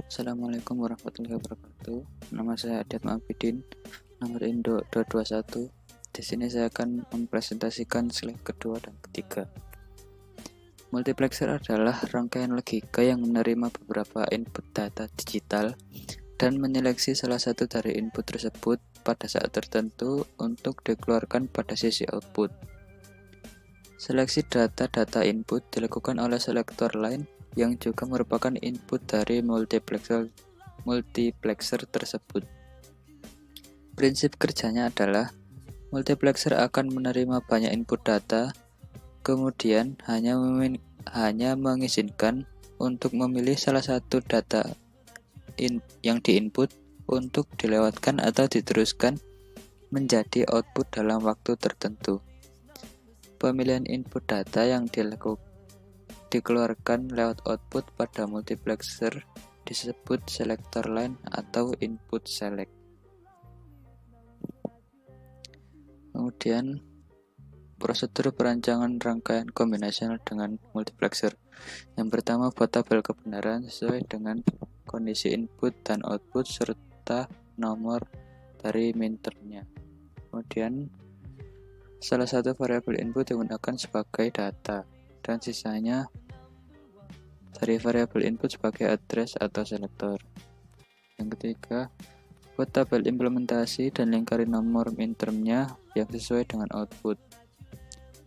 Assalamualaikum warahmatullahi wabarakatuh. Nama saya Adat Ma'abidin, nomor induk 221. Di sini saya akan mempresentasikan slide kedua dan ketiga. Multiplexer adalah rangkaian logika yang menerima beberapa input data digital dan menyeleksi salah satu dari input tersebut pada saat tertentu untuk dikeluarkan pada sisi output. Seleksi data input dilakukan oleh selektor line yang juga merupakan input dari multiplexer tersebut. Prinsip kerjanya adalah multiplexer akan menerima banyak input data, kemudian hanya mengizinkan untuk memilih salah satu data yang diinput untuk dilewatkan atau diteruskan menjadi output dalam waktu tertentu. Pemilihan input data yang dikeluarkan lewat output pada multiplexer disebut selector line atau input select. Kemudian prosedur perancangan rangkaian kombinasional dengan multiplexer. Yang pertama, buat tabel kebenaran sesuai dengan kondisi input dan output serta nomor dari minternya. Kemudian salah satu variabel input digunakan sebagai data dan sisanya dari variabel input sebagai address atau selektor. Yang ketiga, buat tabel implementasi dan lingkari nomor mintermnya yang sesuai dengan output.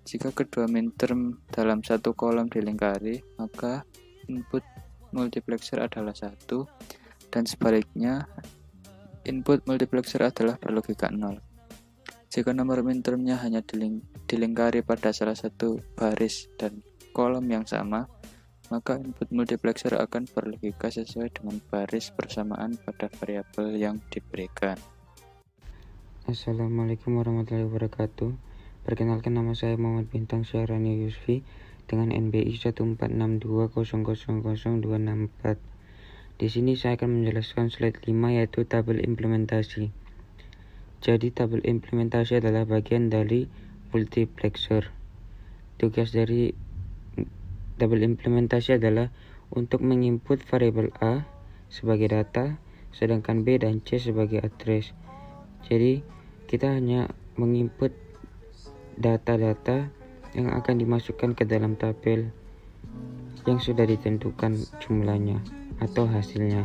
Jika kedua minterm dalam satu kolom dilingkari, maka input multiplexer adalah 1, dan sebaliknya input multiplexer adalah berlogika 0. Jika nomor mintermnya hanya dilingkari pada salah satu baris dan kolom yang sama, maka input multiplexer akan berlogika sesuai dengan baris persamaan pada variabel yang diberikan. Assalamualaikum warahmatullahi wabarakatuh. Perkenalkan, nama saya Muhammad Bintang Syahrani Yusfi dengan NBI 14620000264. Di sini saya akan menjelaskan slide 5, yaitu tabel implementasi. Jadi tabel implementasi adalah bagian dari multiplexer. Tugas dari tabel implementasi adalah untuk menginput variabel A sebagai data, sedangkan B dan C sebagai address. Jadi kita hanya menginput data-data yang akan dimasukkan ke dalam tabel yang sudah ditentukan jumlahnya atau hasilnya.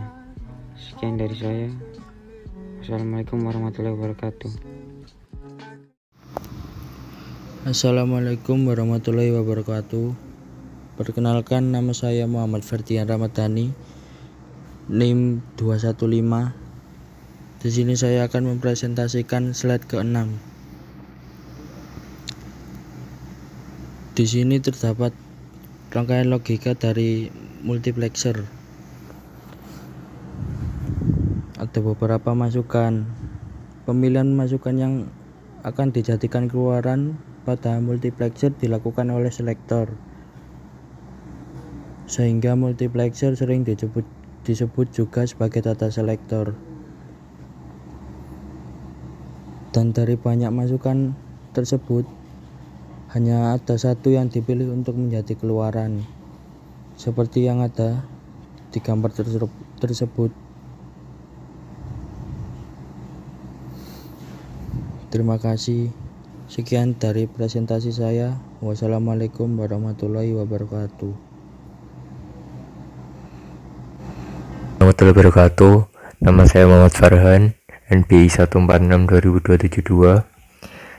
Sekian dari saya. Assalamualaikum warahmatullahi wabarakatuh. Assalamualaikum warahmatullahi wabarakatuh. Perkenalkan, nama saya Muhammad Ferdian Ramadhani, NIM 215. Di sini saya akan mempresentasikan slide ke-6. Di sini terdapat rangkaian logika dari multiplexer. Ada beberapa masukan. Pemilihan masukan yang akan dijadikan keluaran pada multiplexer dilakukan oleh selektor, sehingga multiplexer sering disebut juga sebagai data selektor. Dan dari banyak masukan tersebut, hanya ada satu yang dipilih untuk menjadi keluaran, seperti yang ada di gambar tersebut. Terima kasih. Sekian dari presentasi saya. Wassalamualaikum warahmatullahi wabarakatuh. Warahmatullahi wabarakatuh. Nama saya Muhammad Farhan, NBI 1462072.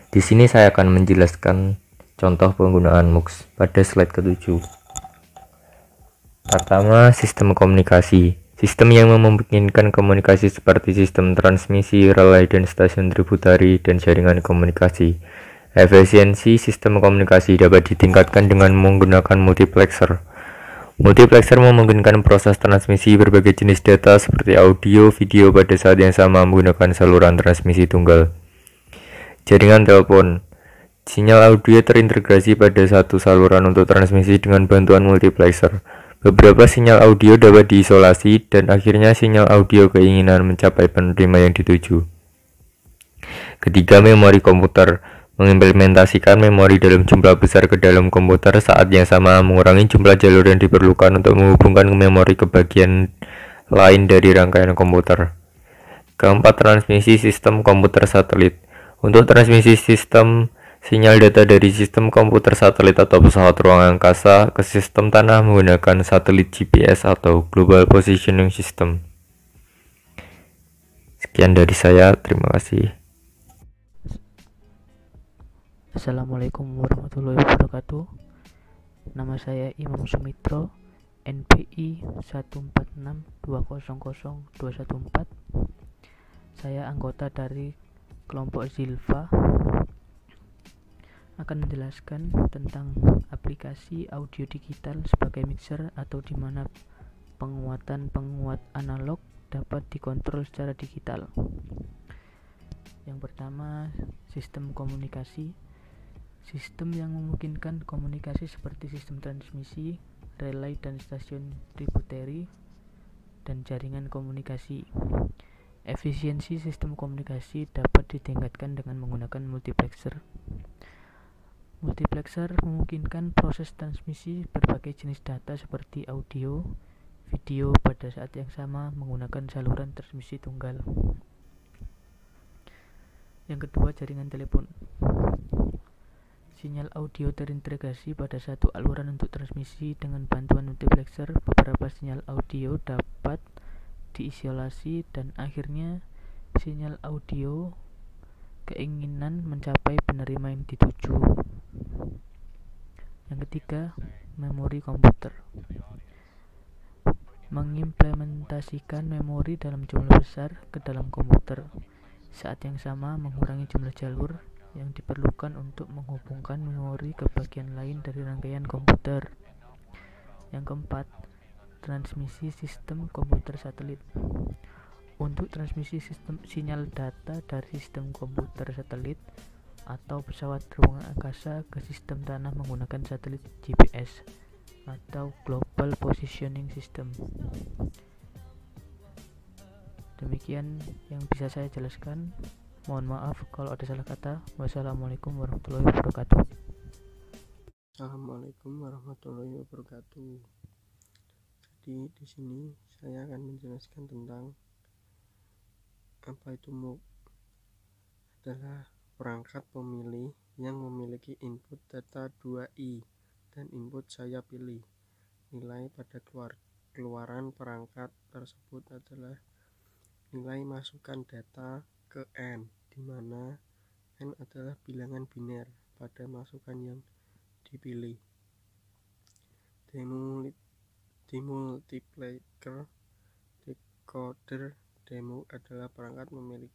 Di sini saya akan menjelaskan contoh penggunaan MUX pada slide ke-7. Pertama, sistem komunikasi. Sistem yang memungkinkan komunikasi seperti sistem transmisi, relay, dan stasiun tributari dan jaringan komunikasi. Efisiensi sistem komunikasi dapat ditingkatkan dengan menggunakan multiplexer. Multiplexer memungkinkan proses transmisi berbagai jenis data seperti audio, video pada saat yang sama menggunakan saluran transmisi tunggal. Jaringan telepon. Sinyal audio terintegrasi pada satu saluran untuk transmisi dengan bantuan multiplexer. Beberapa sinyal audio dapat diisolasi dan akhirnya sinyal audio keinginan mencapai penerima yang dituju. Ketiga, memori komputer. Mengimplementasikan memori dalam jumlah besar ke dalam komputer saat yang sama mengurangi jumlah jalur yang diperlukan untuk menghubungkan memori ke bagian lain dari rangkaian komputer. Keempat, transmisi sistem komputer satelit. Untuk transmisi sistem sinyal data dari sistem komputer satelit atau pesawat ruang angkasa ke sistem tanah menggunakan satelit GPS atau Global Positioning System. Sekian dari saya, terima kasih. Assalamualaikum warahmatullahi wabarakatuh. Nama saya Imam Sumitro, NPI 146200214. Saya anggota dari kelompok Zilfa, akan menjelaskan tentang aplikasi audio digital sebagai mixer atau di mana penguat analog dapat dikontrol secara digital. Yang pertama, sistem komunikasi. Sistem yang memungkinkan komunikasi seperti sistem transmisi, relay dan stasiun tributary, dan jaringan komunikasi. Efisiensi sistem komunikasi dapat ditingkatkan dengan menggunakan multiplexer. Multiplexer memungkinkan proses transmisi berbagai jenis data seperti audio, video pada saat yang sama menggunakan saluran transmisi tunggal. Yang kedua, jaringan telepon. Sinyal audio terintegrasi pada satu aluran untuk transmisi dengan bantuan multiplexer. Beberapa sinyal audio dapat diisolasi dan akhirnya sinyal audio keinginan mencapai penerima yang dituju. Yang ketiga, memori komputer. Mengimplementasikan memori dalam jumlah besar ke dalam komputer. Saat yang sama mengurangi jumlah jalur yang diperlukan untuk menghubungkan memori ke bagian lain dari rangkaian komputer. Yang keempat, transmisi sistem komputer satelit. Untuk transmisi sistem sinyal data dari sistem komputer satelit atau pesawat ruang angkasa ke sistem tanah menggunakan satelit GPS atau Global Positioning System. Demikian yang bisa saya jelaskan. Mohon maaf kalau ada salah kata. Wassalamualaikum warahmatullahi wabarakatuh. Assalamualaikum warahmatullahi wabarakatuh. Jadi di sini saya akan menjelaskan tentang apa itu MUX. Adalah perangkat pemilih yang memiliki input data 2i dan input saya pilih. Nilai pada keluaran perangkat tersebut adalah nilai masukan data ke n, di mana n adalah bilangan biner pada masukan yang dipilih. Demultiplier decoder demo adalah perangkat pemilih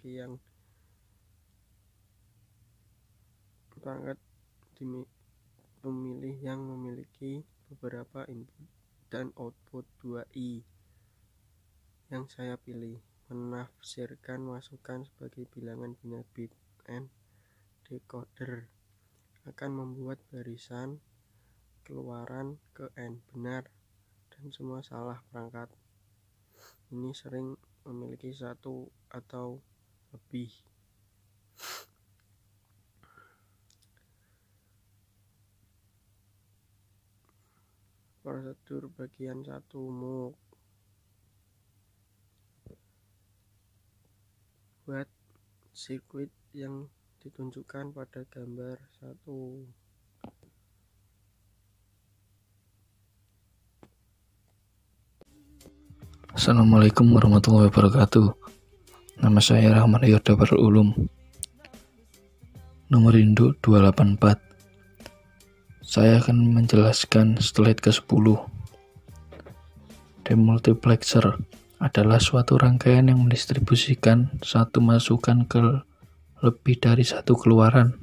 yang memiliki beberapa input dan output 2i yang saya pilih. Menafsirkan masukan sebagai bilangan biner bit n. Decoder akan membuat barisan keluaran ke n benar dan semua salah perangkat. Ini sering memiliki satu atau lebih. Prosedur bagian 1 MUX. Buat sirkuit yang ditunjukkan pada gambar 1. Assalamualaikum warahmatullahi wabarakatuh. Nama saya Rahman Yoda Berulum, nomor induk 284. Saya akan menjelaskan slide ke-10. Demultiplexer adalah suatu rangkaian yang mendistribusikan satu masukan ke lebih dari satu keluaran.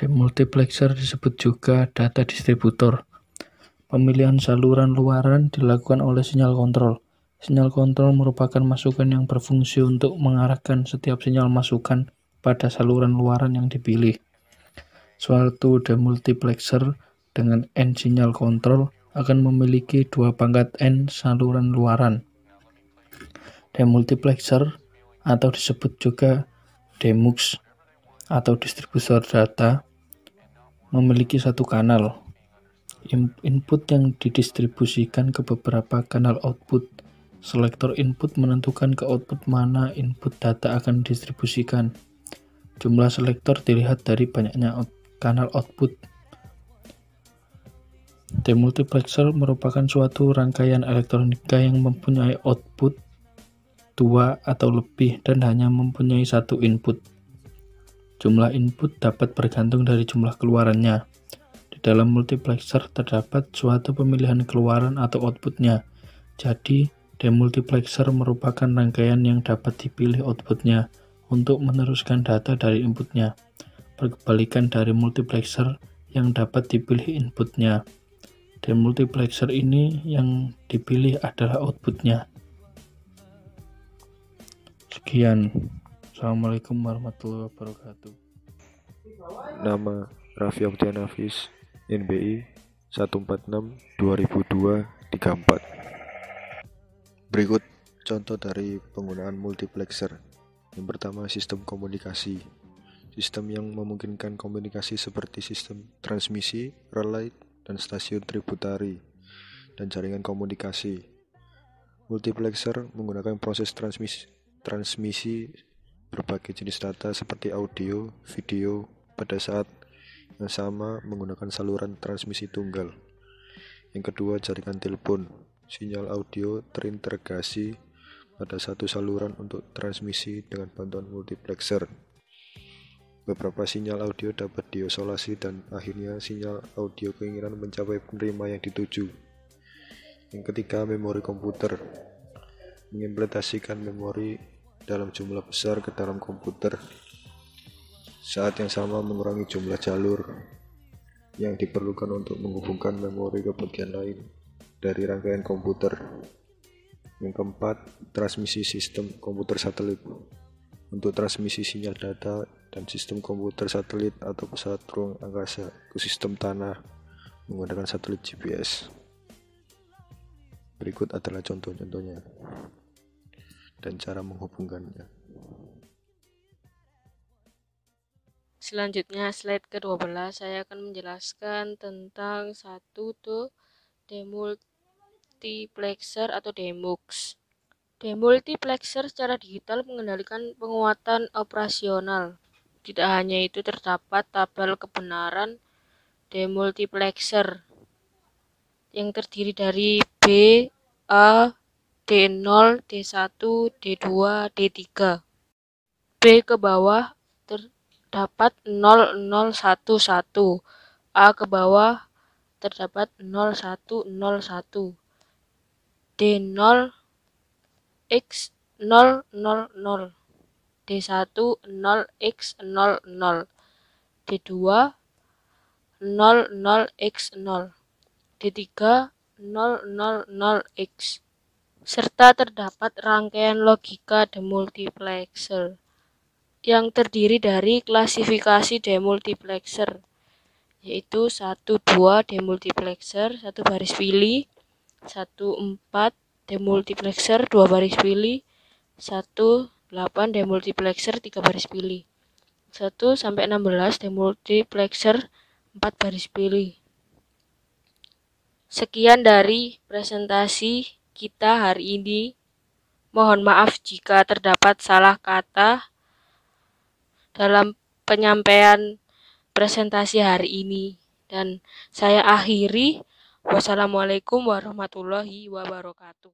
Demultiplexer disebut juga data distributor. Pemilihan saluran luaran dilakukan oleh sinyal kontrol. Sinyal kontrol merupakan masukan yang berfungsi untuk mengarahkan setiap sinyal masukan pada saluran luaran yang dipilih. Suatu demultiplexer dengan n sinyal kontrol akan memiliki 2 pangkat n saluran luaran. Demultiplexer atau disebut juga demux atau distributor data memiliki satu kanal. Input yang didistribusikan ke beberapa kanal output Selektor input menentukan ke output mana input data akan didistribusikan. Jumlah selektor dilihat dari banyaknya kanal output. Demultiplexer merupakan suatu rangkaian elektronika yang mempunyai output 2 atau lebih dan hanya mempunyai satu input. Jumlah input dapat bergantung dari jumlah keluarannya. Di dalam multiplexer terdapat suatu pemilihan keluaran atau outputnya. Jadi, demultiplexer merupakan rangkaian yang dapat dipilih outputnya untuk meneruskan data dari inputnya. Berkebalikan dari multiplexer yang dapat dipilih inputnya. Demultiplexer ini yang dipilih adalah outputnya. Sekian. Assalamualaikum warahmatullahi wabarakatuh. Nama Raffi Oktian Hafiz, NBI 146-2002-34. Berikut contoh dari penggunaan multiplexer. Yang pertama, sistem komunikasi. Sistem yang memungkinkan komunikasi seperti sistem transmisi, relay, dan stasiun tributari, dan jaringan komunikasi. Multiplexer menggunakan proses transmisi berbagai jenis data seperti audio, video pada saat yang sama menggunakan saluran transmisi tunggal. Yang kedua, jaringan telepon. Sinyal audio terintegrasi pada satu saluran untuk transmisi dengan bantuan multiplexer. Beberapa sinyal audio dapat diisolasi dan akhirnya sinyal audio keinginan mencapai penerima yang dituju. Yang ketiga, memori komputer. Mengimplementasikan memori dalam jumlah besar ke dalam komputer. Saat yang sama mengurangi jumlah jalur yang diperlukan untuk menghubungkan memori ke bagian lain dari rangkaian komputer. Yang keempat, transmisi sistem komputer satelit. Untuk transmisi sinyal data dan sistem komputer satelit atau pesawat ruang angkasa ke sistem tanah menggunakan satelit GPS. Berikut adalah contoh-contohnya dan cara menghubungkannya. Selanjutnya slide ke-12 saya akan menjelaskan tentang demultiplexer atau demux. Demultiplexer secara digital mengendalikan penguatan operasional. Tidak hanya itu, terdapat tabel kebenaran demultiplexer yang terdiri dari B, A, D0, D1, D2, D3. B ke bawah terdapat 0011, A ke bawah terdapat 0101, D0 X 000, D1 0x00, D2 00x0, D3 000x, serta terdapat rangkaian logika demultiplexer yang terdiri dari klasifikasi demultiplexer, yaitu 1-2 demultiplexer 1 baris pilih, 1-4 demultiplexer 2 baris pilih, 1-8 demultiplexer 3 baris pilih, 1-16 demultiplexer 4 baris pilih. Sekian dari presentasi kita hari ini. Mohon maaf jika terdapat salah kata dalam penyampaian presentasi hari ini. Dan saya akhiri. Wassalamualaikum warahmatullahi wabarakatuh.